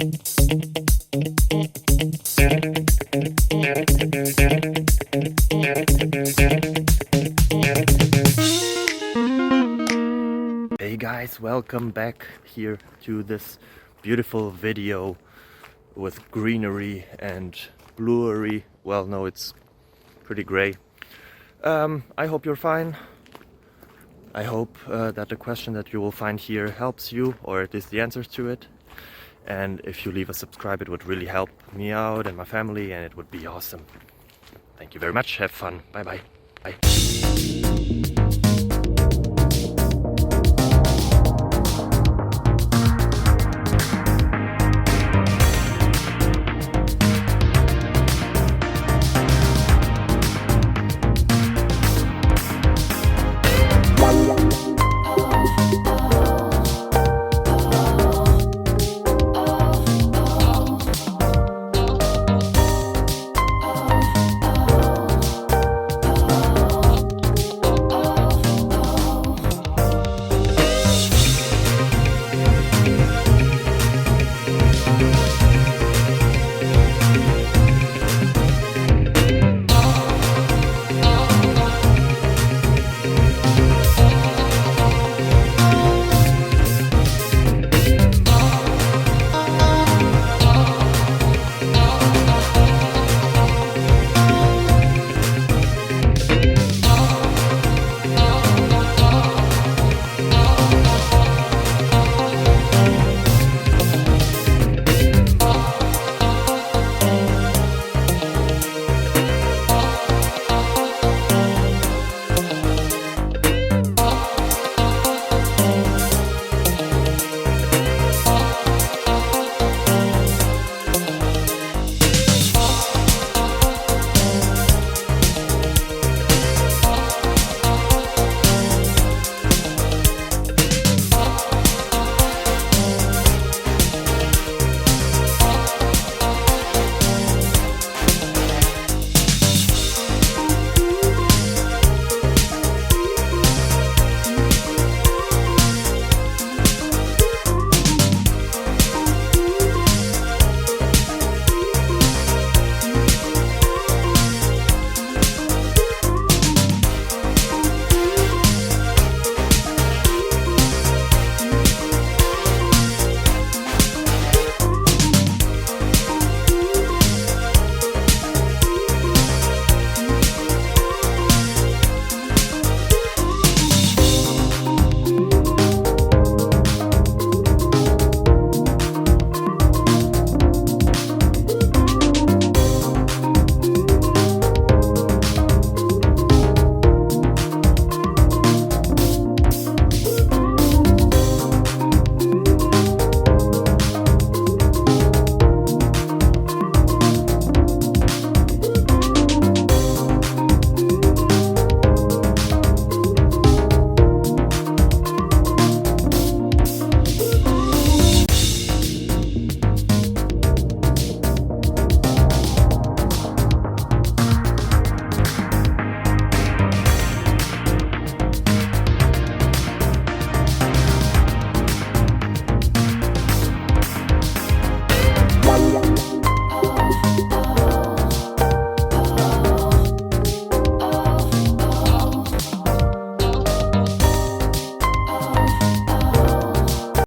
Hey guys, welcome back here to this beautiful video with greenery and bluery. Well, no, it's pretty gray. I hope you're fine. I hope that the question that you will find here helps you, or at least the answers to it. And if you leave a subscribe, it would really help me out and my family, and it would be awesome. Thank you very much. Have fun. Bye bye. Bye.